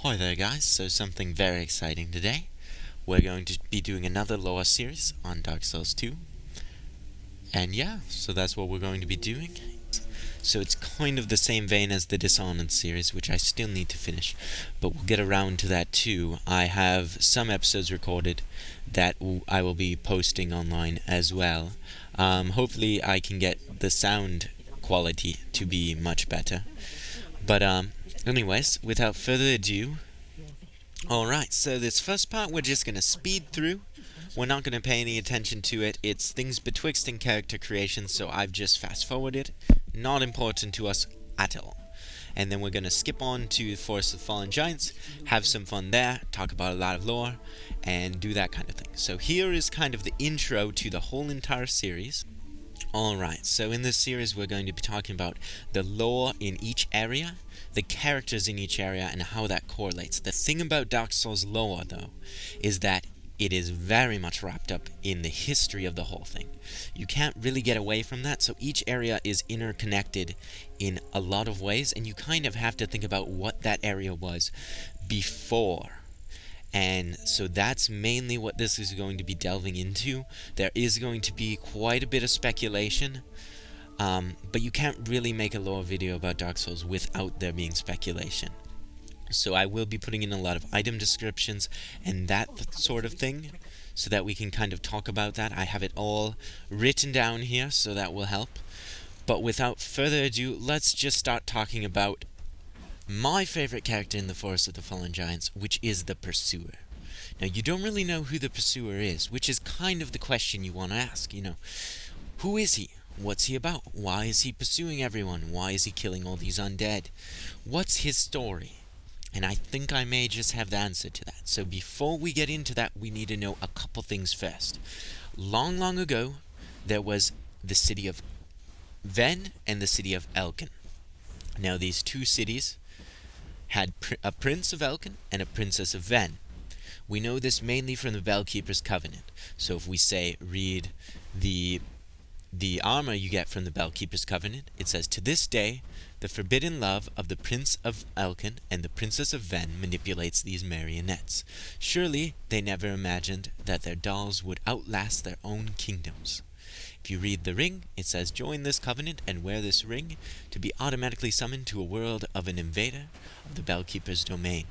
Hi there guys, so something very exciting today. We're going to be doing another lore series on Dark Souls 2. And yeah, so that's what we're going to be doing. So it's kind of the same vein as the Dishonored series, which I still need to finish. But we'll get around to that too. I have some episodes recorded that I will be posting online as well. Hopefully I can get the sound quality to be much better. But anyways, without further ado, alright, so this first part we're just gonna speed through. We're not gonna pay any attention to it. It's things betwixt and character creation, so I've just fast forwarded. Not important to us at all. And then we're gonna skip on to Forest of Fallen Giants, have some fun there, talk about a lot of lore, and do that kind of thing. So here is kind of the intro to the whole entire series. Alright, so in this series we're going to be talking about the lore in each area, the characters in each area, and how that correlates. The thing about Dark Souls lore, though, is that it is very much wrapped up in the history of the whole thing. You can't really get away from that, so each area is interconnected in a lot of ways, and you kind of have to think about what that area was before. And so that's mainly what this is going to be delving into. There is going to be quite a bit of speculation, but you can't really make a lore video about Dark Souls without there being speculation. So I will be putting in a lot of item descriptions and that sort of thing, so that we can kind of talk about that. I have it all written down here, so that will help. But without further ado, let's just start talking about my favorite character in the Forest of the Fallen Giants, which is the Pursuer. Now, you don't really know who the Pursuer is, which is kind of the question you want to ask, Who is he? What's he about? Why is he pursuing everyone? Why is he killing all these undead? What's his story? And I think I may just have the answer to that. So before we get into that, we need to know a couple things first. Long, long ago, there was the city of Ven and the city of Elkin. Now, these two cities had a prince of Elkin and a princess of Ven. We know this mainly from the Bellkeeper's Covenant. So if we say, read the armor you get from the Bellkeeper's Covenant, it says, "To this day, the forbidden love of the Prince of Elkin and the Princess of Ven manipulates these marionettes. Surely they never imagined that their dolls would outlast their own kingdoms." If you read the ring, it says, "Join this covenant and wear this ring to be automatically summoned to a world of an invader of the Bellkeeper's domain."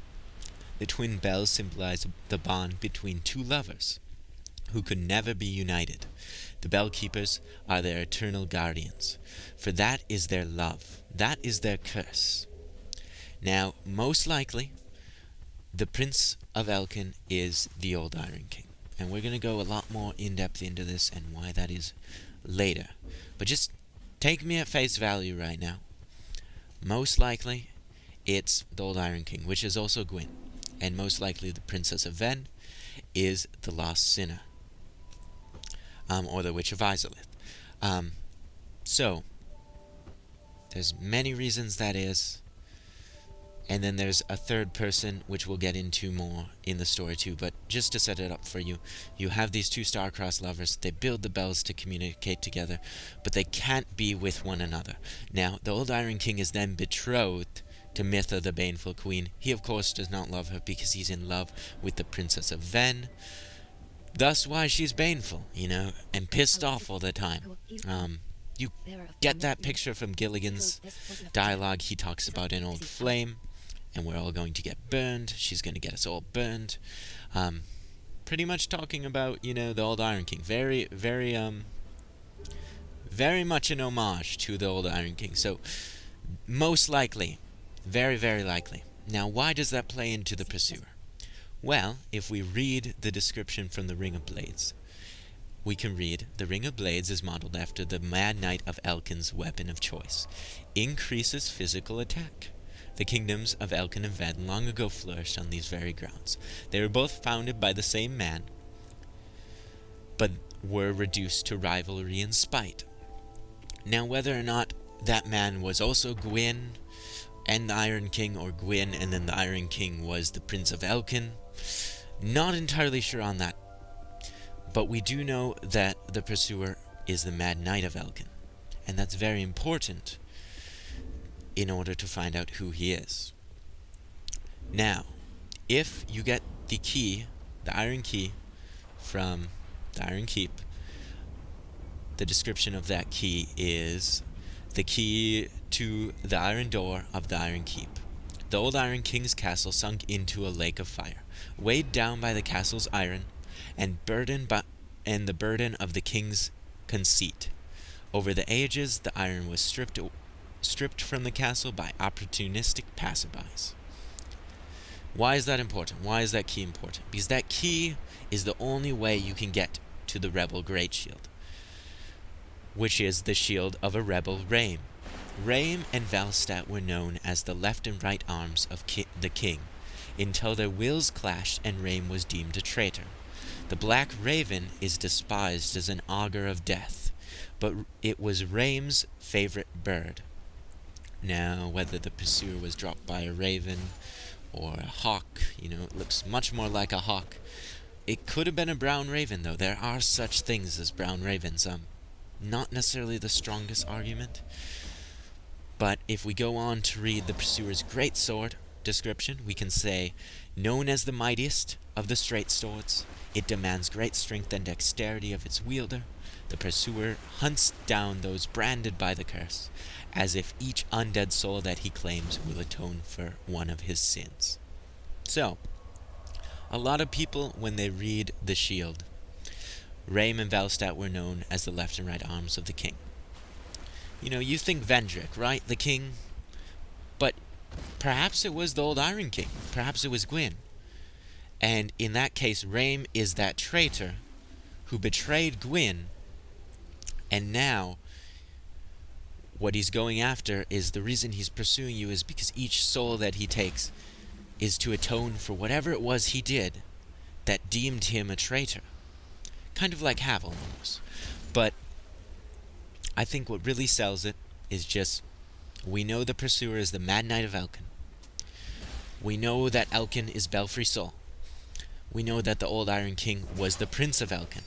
The twin bells symbolize the bond between two lovers who could never be united. The Bellkeepers are their eternal guardians, for that is their love. That is their curse. Now, most likely, the Prince of Elkin is the Old Iron King. And we're going to go a lot more in-depth into this and why that is later. But just take me at face value right now. Most likely, it's the Old Iron King, which is also Gwyn. And most likely the Princess of Ven is the Lost Sinner. Or the Witch of Izalith. So, there's many reasons that is. And then there's a third person, which we'll get into more in the story too. But just to set it up for you, you have these two star-crossed lovers. They build the bells to communicate together, but they can't be with one another. Now, the Old Iron King is then betrothed to Mitha, the Baneful Queen. He, of course, does not love her because he's in love with the Princess of Ven. Thus why she's baneful, and pissed off all the time. You get that picture from Gilligan's dialogue. He talks about an old flame, and we're all going to get burned. She's going to get us all burned. Pretty much talking about, the Old Iron King. Very, very, very much an homage to the Old Iron King. So, most likely, very, very likely. Now, why does that play into the Pursuer? Well, if we read the description from the Ring of Blades, we can read, "The Ring of Blades is modeled after the Mad Knight of Elkin's weapon of choice. Increases physical attack. The kingdoms of Elkin and Ven long ago flourished on these very grounds. They were both founded by the same man, but were reduced to rivalry and spite." Now, whether or not that man was also Gwyn and the Iron King, or Gwyn and then the Iron King was the Prince of Elkin, not entirely sure on that. But we do know that the Pursuer is the Mad Knight of Elkin, and that's very important in order to find out who he is. Now, if you get the key, the iron key, from the Iron Keep, the description of that key is the key to the iron door of the Iron Keep. The old Iron King's castle sunk into a lake of fire, weighed down by the castle's iron, and the burden of the king's conceit. Over the ages, the iron was stripped from the castle by opportunistic passerbys. Why is that important? Why is that key important? Because that key is the only way you can get to the rebel Great Shield, which is the shield of a rebel Rame. Rame and Valstat were known as the left and right arms of the king, until their wills clashed and Rame was deemed a traitor. The Black Raven is despised as an augur of death, but it was Rame's favorite bird. Now, whether the pursuer was dropped by a raven or a hawk, it looks much more like a hawk. It could have been a brown raven, though. There are such things as brown ravens. Not necessarily the strongest argument, but if we go on to read the pursuer's great sword description, we can say, known as the mightiest of the straight swords, it demands great strength and dexterity of its wielder. The pursuer hunts down those branded by the curse, as if each undead soul that he claims will atone for one of his sins. So, a lot of people, when they read the shield, Rame and Valstat were known as the left and right arms of the king. You think Vendrick, right? The king. But perhaps it was the old Iron King. Perhaps it was Gwyn. And in that case, Rame is that traitor who betrayed Gwyn, and now what he's going after is the reason he's pursuing you is because each soul that he takes is to atone for whatever it was he did that deemed him a traitor. Kind of like Havel, almost. But I think what really sells it is just, we know the pursuer is the Mad Knight of Elkin. We know that Elkin is Belfry Sol. We know that the old Iron King was the Prince of Elkin.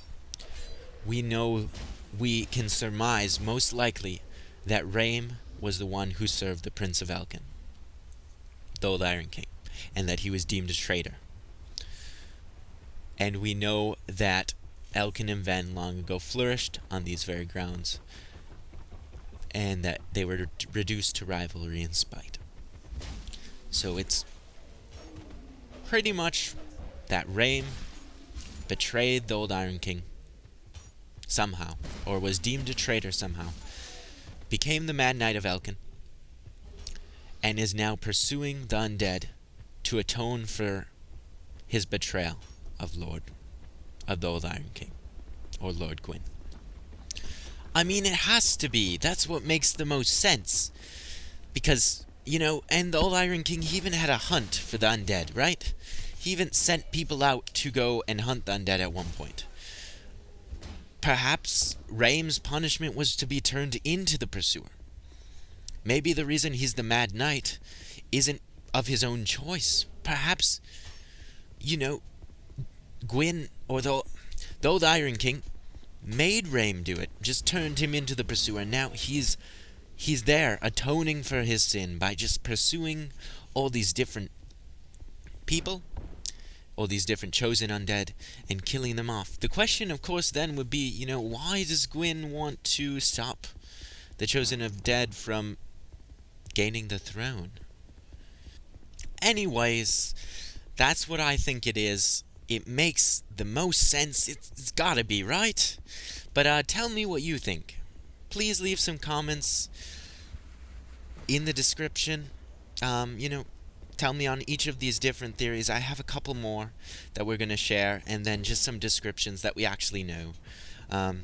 We can surmise, most likely, that Rame was the one who served the Prince of Elkin, the old Iron King, and that he was deemed a traitor. And we know that Elkin and Ven long ago flourished on these very grounds, and that they were reduced to rivalry and spite. So it's pretty much that Rame betrayed the old Iron King somehow, or was deemed a traitor somehow, became the Mad Knight of Elkin, and is now pursuing the undead to atone for his betrayal of the old Iron King, or Lord Gwyn. I mean, it has to be. That's what makes the most sense. Because, and the old Iron King, he even had a hunt for the undead, right? He even sent people out to go and hunt the undead at one point. Perhaps Rame's punishment was to be turned into the pursuer. Maybe the reason he's the Mad Knight isn't of his own choice. Perhaps, Gwyn, or the old Iron King, made Rame do it, just turned him into the pursuer. Now he's there atoning for his sin by just pursuing all these different people, all these different chosen undead, and killing them off. The question, of course, then would be, why does Gwyn want to stop the chosen undead from gaining the throne? Anyways, that's what I think it is. It makes the most sense. It's gotta be, right? But tell me what you think. Please leave some comments in the description. Tell me on each of these different theories. I have a couple more that we're going to share, and then just some descriptions that we actually know. The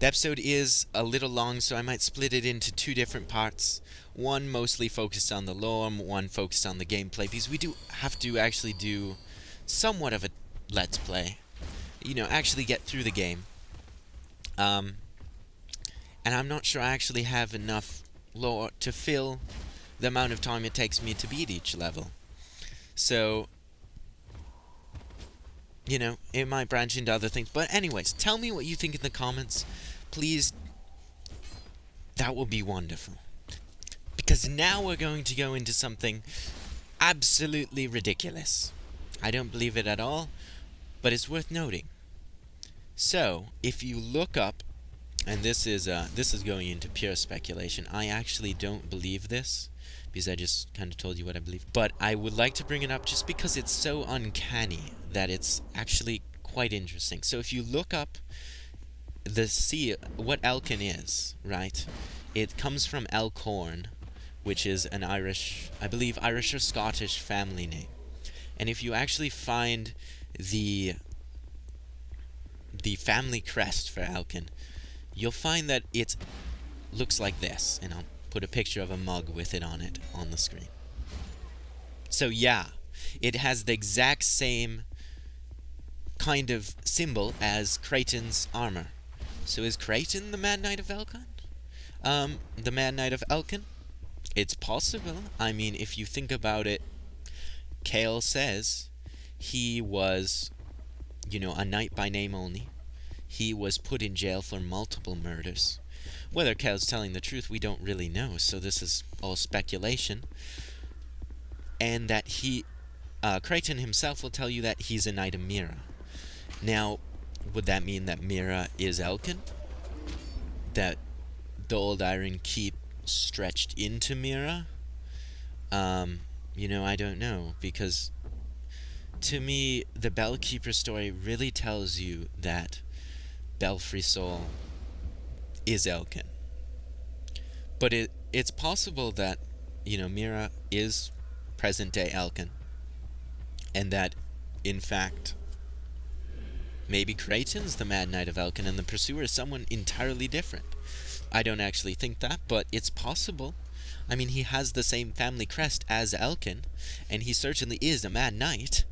episode is a little long, so I might split it into two different parts. One mostly focused on the lore, one focused on the gameplay, because we do have to actually do somewhat of a let's play. Actually get through the game. And I'm not sure I actually have enough lore to fill the amount of time it takes me to beat each level. So, it might branch into other things. But anyways, tell me what you think in the comments. Please, that will be wonderful. Because now we're going to go into something absolutely ridiculous. I don't believe it at all, but it's worth noting. So, if you look up, and this is going into pure speculation. I actually don't believe this because I just kind of told you what I believe. But I would like to bring it up just because it's so uncanny that it's actually quite interesting. So if you look up what Elkin is, right? It comes from Elkhorn, which is an Irish, I believe, Irish or Scottish family name. And if you actually find the family crest for Elkin, you'll find that it looks like this, and I'll put a picture of a mug with it on the screen. So yeah, it has the exact same kind of symbol as Creighton's armor. So is Creighton the Mad Knight of Elkin? The Mad Knight of Elkin? It's possible. I mean, if you think about it, Cale says he was, a knight by name only. He was put in jail for multiple murders. Whether Cale's telling the truth, we don't really know, so this is all speculation. And that Creighton himself will tell you that he's a knight of Mira. Now, would that mean that Mira is Elkin? That the old Iron Keep stretched into Mira? I don't know, because to me, the Bellkeeper story really tells you that Belfry Soul is Elkin. But it's possible that, Mira is present-day Elkin, and that, in fact, maybe Creighton's the Mad Knight of Elkin and the Pursuer is someone entirely different. I don't actually think that, but it's possible. I mean, he has the same family crest as Elkin, and he certainly is a Mad Knight.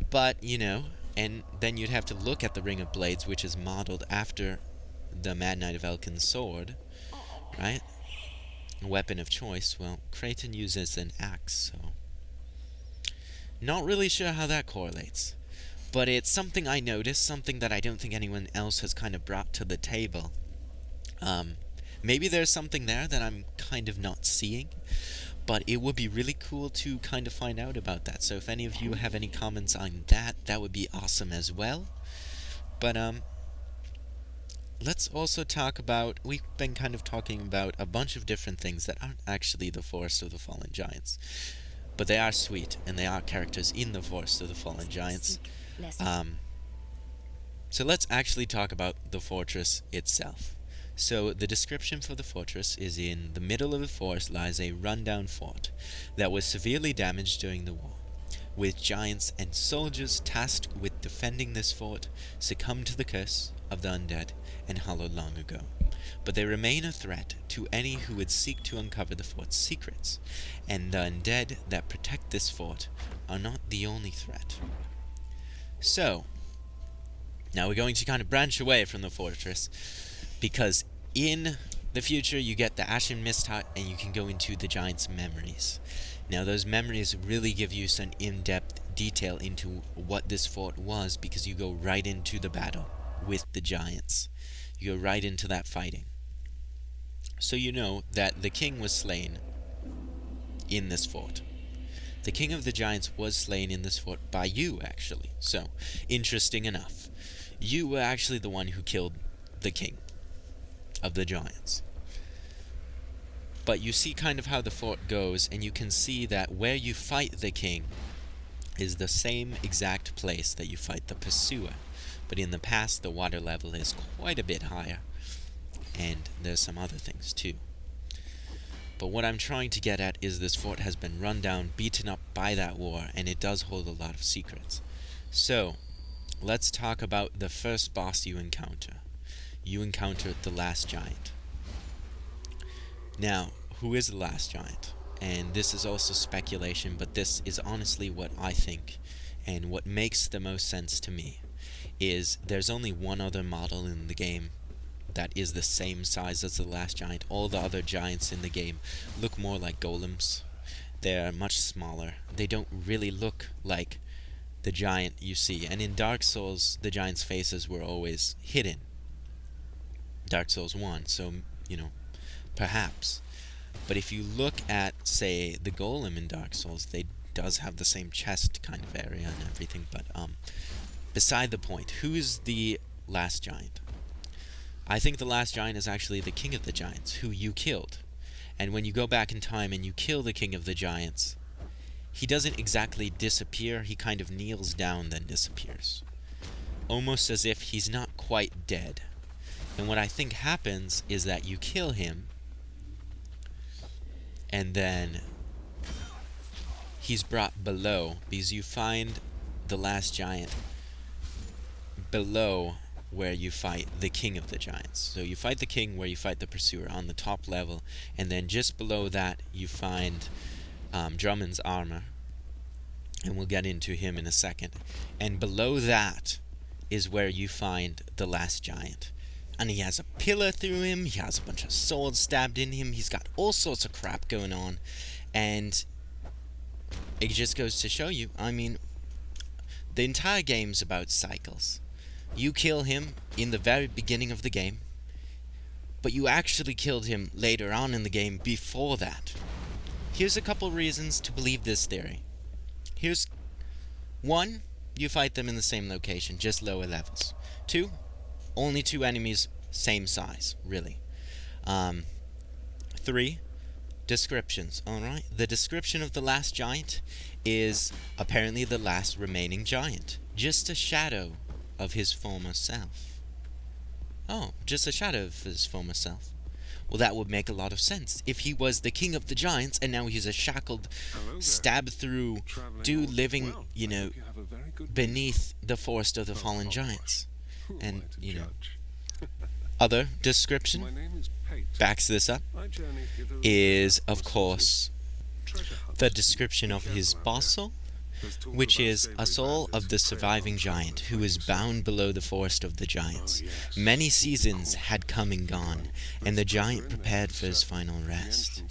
But, and then you'd have to look at the Ring of Blades, which is modeled after the Mad Knight of Elkin's sword, right? A weapon of choice. Well, Creighton uses an axe, so not really sure how that correlates. But it's something I noticed, something that I don't think anyone else has kind of brought to the table. Maybe there's something there that I'm kind of not seeing, but it would be really cool to kind of find out about that. So if any of you have any comments on that, that would be awesome as well. But let's also talk about, we've been kind of talking about a bunch of different things that aren't actually the Forest of the Fallen Giants. But they are sweet, and they are characters in the Forest of the Fallen Giants. So let's actually talk about the fortress itself. So the description for the fortress is: in the middle of the forest lies a rundown fort that was severely damaged during the war, with giants and soldiers tasked with defending this fort succumbed to the curse of the undead and hallowed long ago. But they remain a threat to any who would seek to uncover the fort's secrets, and the undead that protect this fort are not the only threat. So, now we're going to kind of branch away from the fortress, because in the future you get the Ashen Mist Hut and you can go into the giant's memories. Now those memories really give you some in-depth detail into what this fort was, because you go right into the battle with the giants. You go right into that fighting. So you know that the king was slain in this fort. The king of the giants was slain in this fort by you, actually. So, interesting enough. You were actually the one who killed the king of the giants. But you see kind of how the fort goes, and you can see that where you fight the king is the same exact place that you fight the pursuer. But in the past, the water level is quite a bit higher, and there's some other things too. But what I'm trying to get at is this fort has been run down, beaten up by that war, and it does hold a lot of secrets. So, let's talk about the first boss you encounter. You encounter the last giant. Now, who is the last giant? And this is also speculation, but this is honestly what I think, and what makes the most sense to me, is there's only one other model in the game that is the same size as the last giant. All the other giants in the game look more like golems. They're much smaller. They don't really look like the giant you see. And in Dark Souls, the giants' faces were always hidden. Dark Souls 1, so, perhaps. But if you look at, say, the golem in Dark Souls, they does have the same chest kind of area and everything, but beside the point, who is the last giant? I think the last giant is actually the king of the giants, who you killed. And when you go back in time and you kill the king of the giants, he doesn't exactly disappear, he kind of kneels down then disappears. Almost as if he's not quite dead. And what I think happens is that you kill him, and then he's brought below, because you find the last giant below where you fight the king of the giants. So you fight the king where you fight the pursuer on the top level, and then just below that you find Drummond's armor, and we'll get into him in a second. And below that is where you find the last giant. And he has a pillar through him, he has a bunch of swords stabbed in him, he's got all sorts of crap going on, and it just goes to show you, I mean, the entire game's about cycles. You kill him in the very beginning of the game, but you actually killed him later on in the game before that. Here's a couple reasons to believe this theory. Here's one, you fight them in the same location, just lower levels. Two, only two enemies, same size, really. Three, descriptions, alright? The description of the last giant is apparently the last remaining giant. Just a shadow of his former self. Oh, just a shadow of his former self. Well, that would make a lot of sense. If he was the king of the giants, and now he's a shackled, stabbed through dude living, beneath the forest of the fallen giants. And, other description backs this up is, of course, the description of his boss soul, which is a soul of the surviving giant who is bound below the forest of the giants. Many seasons had come and gone, and the giant prepared for his final rest.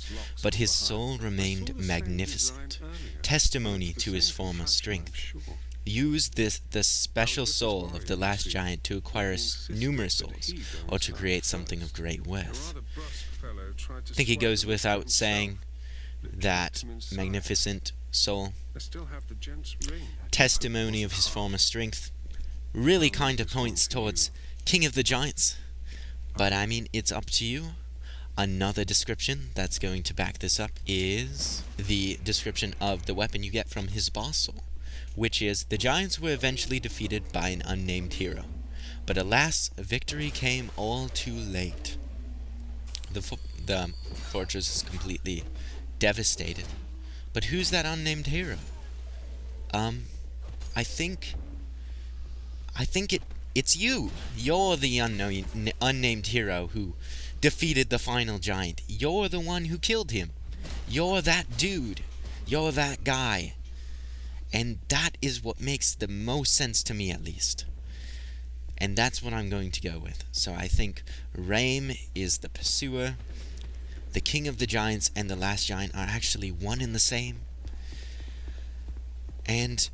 But his soul remained magnificent, testimony to his former strength. Use the special soul of the last giant to acquire numerous souls, or to create something of great worth. I think it goes without saying that magnificent soul, testimony of his former strength, really kind of points towards King of the Giants. But I mean, it's up to you. Another description that's going to back this up is the description of the weapon you get from his boss soul, which is, the giants were eventually defeated by an unnamed hero. But alas, victory came all too late. The fortress is completely devastated. But who's that unnamed hero? I think it's you. You're the unnamed hero who defeated the final giant. You're the one who killed him. You're that dude. You're that guy. And that is what makes the most sense to me, at least. And that's what I'm going to go with. So I think Raim is the pursuer. The king of the giants and the last giant are actually one and the same. And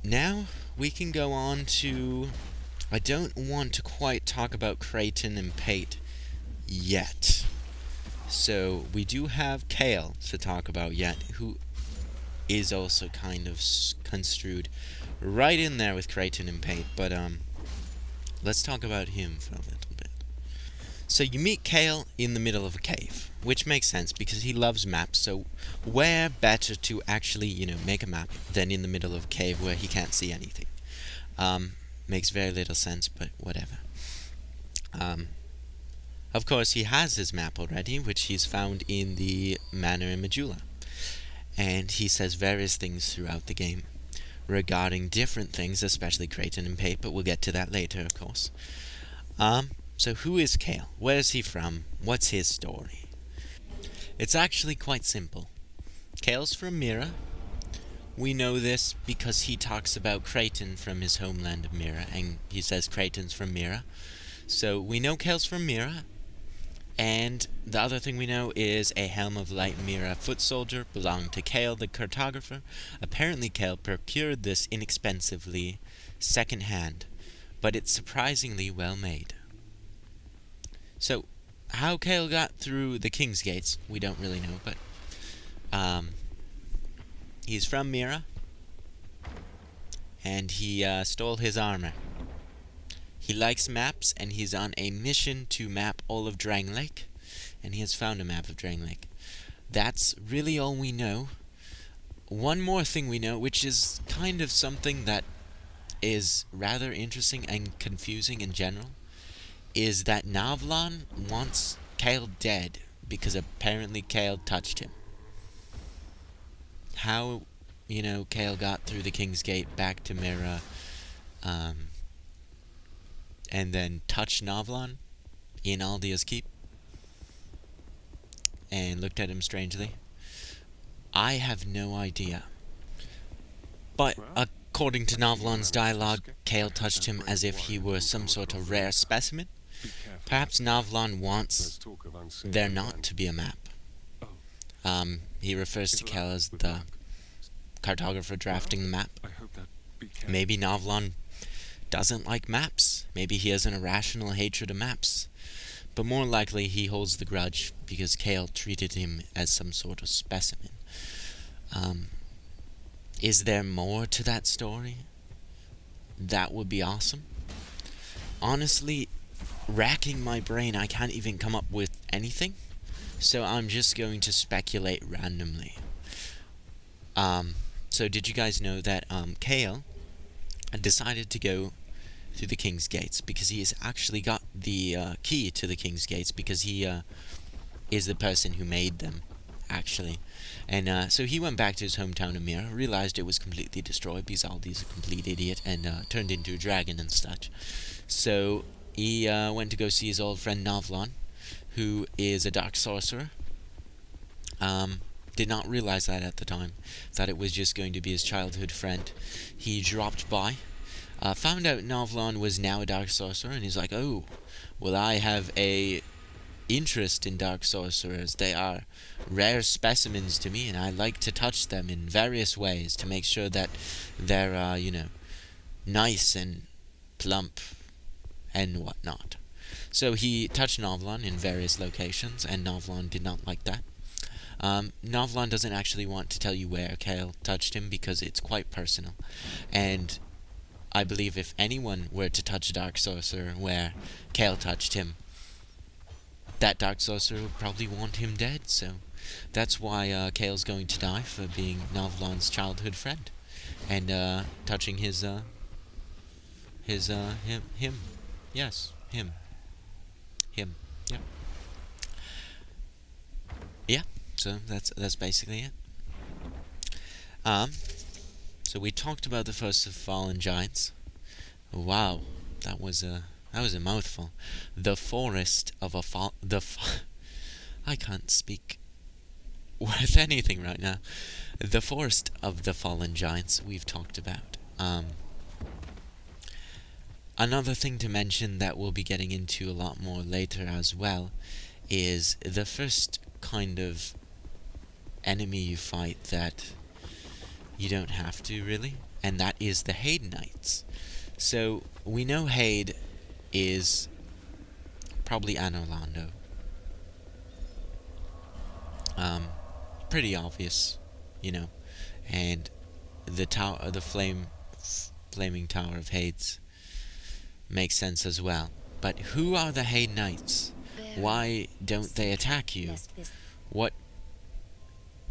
now we can go on to... I don't want to quite talk about Creighton and Pate yet. So we do have Cale to talk about yet, who is also kind of construed right in there with Creighton and Pate. But let's talk about him for a little bit. So you meet Cale in the middle of a cave, which makes sense because he loves maps. So where better to actually, make a map than in the middle of a cave where he can't see anything? Makes very little sense, but whatever. Of course, he has his map already, which he's found in the manor in Majula. And he says various things throughout the game regarding different things, especially Creighton and Pate, but we'll get to that later, of course. So who is Cale? Where is he from? What's his story? It's actually quite simple. Cale's from Mira. We know this because he talks about Creighton from his homeland of Mira, and he says Creighton's from Mira. So we know Cale's from Mira, and the other thing we know is a Helm of Light Mira foot soldier belonged to Cale the cartographer. Apparently Cale procured this inexpensively, second-hand, but it's surprisingly well made. So, how Cale got through the King's Gates, we don't really know, but He's from Mira, and he stole his armor. He likes maps, and he's on a mission to map all of Drang Lake, and he has found a map of Drang Lake. That's really all we know. One more thing we know, which is kind of something that is rather interesting and confusing in general, is that Navlan wants Cale dead because apparently Cale touched him. How, Cale got through the King's Gate back to Mira, and then touched Navlan in Aldea's Keep, and looked at him strangely. I have no idea. But according to Navlan's dialogue, Cale touched him as if he were some sort of rare specimen. Perhaps Navlan wants there not to be a map. He refers to Cale as the cartographer drafting the map. Maybe Navlan doesn't like maps. Maybe he has an irrational hatred of maps. But more likely he holds the grudge because Cale treated him as some sort of specimen. Is there more to that story? That would be awesome. Honestly, racking my brain, I can't even come up with anything. So I'm just going to speculate randomly. So did you guys know that Cale decided to go through the King's Gates because he has actually got the key to the King's Gates because he is the person who made them, actually. And so he went back to his hometown of Mira, realized it was completely destroyed because Aldi's a complete idiot and turned into a dragon and such. So he went to go see his old friend Navlan, who is a dark sorcerer. Did not realize that at the time, thought it was just going to be his childhood friend. He dropped by, found out Navlan was now a dark sorcerer, and he's like, oh, well, I have a interest in dark sorcerers. They are rare specimens to me, and I like to touch them in various ways to make sure that they're, nice and plump and whatnot. So he touched Navlan in various locations, and Navlan did not like that. Navlan doesn't actually want to tell you where Cale touched him because it's quite personal. And I believe if anyone were to touch a dark sorcerer where Cale touched him, that dark sorcerer would probably want him dead. So that's why Cale's going to die for being Navlan's childhood friend and touching him. Yes, him. Yeah. Yeah. So that's basically it. So we talked about the first of fallen giants. Wow, that was a mouthful. The forest of I can't speak worth anything right now. The forest of the fallen giants we've talked about. Another thing to mention that we'll be getting into a lot more later as well is the first kind of enemy you fight that you don't have to really, and that is the Haid Knights. So we know Haid is probably Anorlando. Pretty obvious, and the tower, the flaming tower of Hades makes sense as well. But who are the Haid Knights? Why don't they attack you? What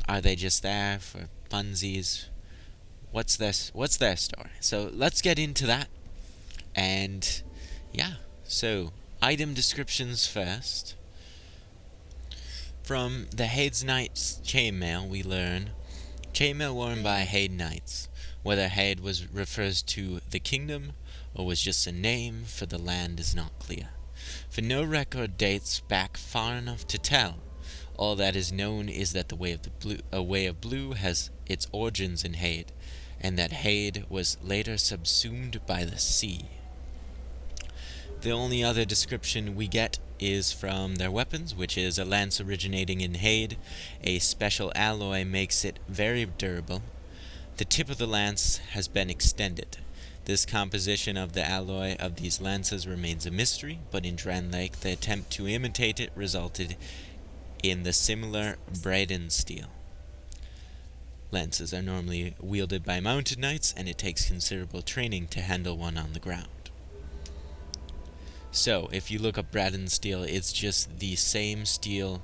are they just there for funsies? What's their story? So let's get into that. And yeah, so item descriptions first. From the Haid Knights chainmail we learn chainmail worn by Haid Knights. Whether Haid refers to the kingdom or was just a name for the land is not clear. For no record dates back far enough to tell. All that is known is that the Way of Blue has its origins in Haid, and that Haid was later subsumed by the sea. The only other description we get is from their weapons, which is a lance originating in Haid. A special alloy makes it very durable. The tip of the lance has been extended. This composition of the alloy of these lances remains a mystery, but in Dran Lake the attempt to imitate it resulted in the similar Braden steel. lances are normally wielded by mounted knights, and it takes considerable training to handle one on the ground. So, if you look up Braden steel, it's just the same steel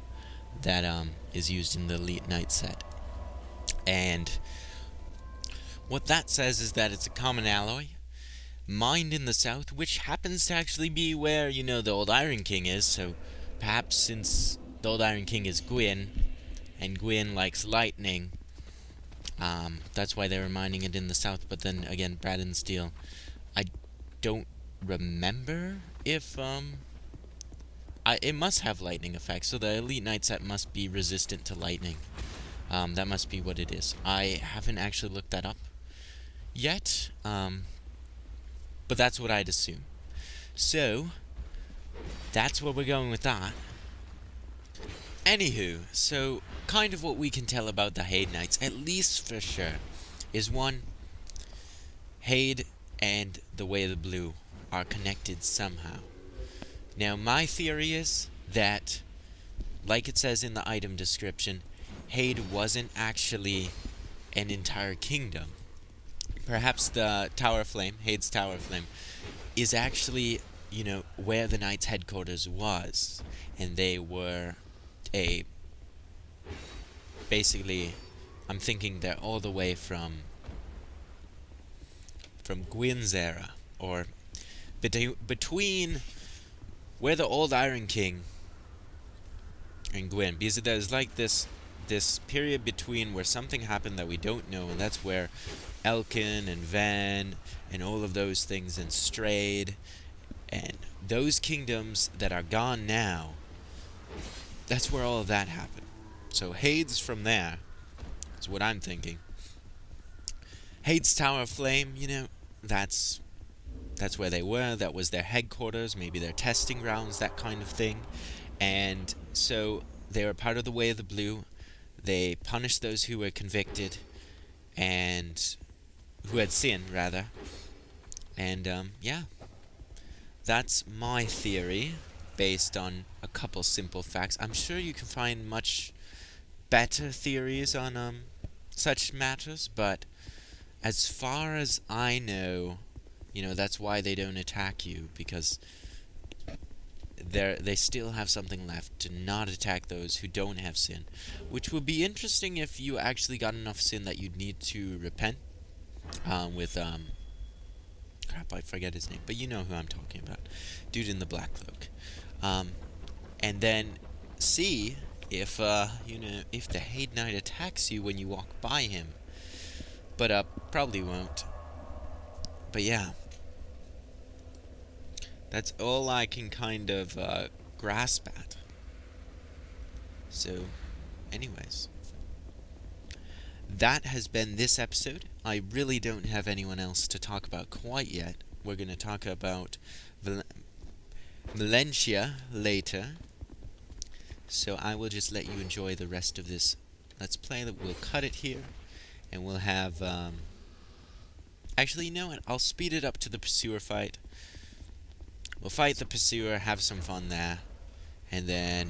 that is used in the Elite Knight set. And what that says is that it's a common alloy, mined in the south, which happens to actually be where, the old Iron King is, so perhaps since the old Iron King is Gwyn, and Gwyn likes lightning, that's why they were mining it in the south. But then again, Braden steel, I don't remember if it must have lightning effects, so the Elite Knight set must be resistant to lightning. That must be what it is. I haven't actually looked that up yet, but that's what I'd assume. So that's where we're going with that. Anywho, so kind of what we can tell about the Haid Knights, at least for sure, is one, Haid and the Way of the Blue are connected somehow. Now, my theory is that, like it says in the item description, Haid wasn't actually an entire kingdom. Perhaps the Tower of Flame, Haid's Tower of Flame, is actually, where the Knights' headquarters was. And they were basically, I'm thinking they're all the way from Gwyn's era, or between where the old Iron King and Gwyn, because there's like this period between where something happened that we don't know, and that's where Elkin and Van and all of those things, and Strayed, and those kingdoms that are gone now, that's where all of that happened. So Haid's from there, is what I'm thinking. Haid's Tower of Flame, that's where they were. That was their headquarters, maybe their testing grounds, that kind of thing. And so they were part of the Way of the Blue. They punished those who were convicted, and who had sinned, rather. And, that's my theory, based on a couple simple facts. I'm sure you can find much better theories on, such matters, but as far as I know, that's why they don't attack you, because they still have something left to not attack those who don't have sin, which would be interesting if you actually got enough sin that you'd need to repent, with, crap, I forget his name, but you know who I'm talking about, dude in the black cloak, and then see if, if the Haid Knight attacks you when you walk by him, but, probably won't, but yeah. That's all I can kind of grasp at. So, anyways. That has been this episode. I really don't have anyone else to talk about quite yet. We're going to talk about Valencia later. So I will just let you enjoy the rest of this Let's Play. We'll cut it here. And we'll have... Actually, you know what? I'll speed it up to the Pursuer fight. We'll fight the Pursuer, have some fun there, and then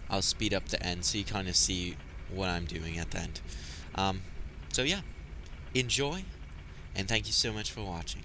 I'll speed up the end so you kind of see what I'm doing at the end. So yeah, enjoy, and thank you so much for watching.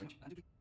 Thanks so much.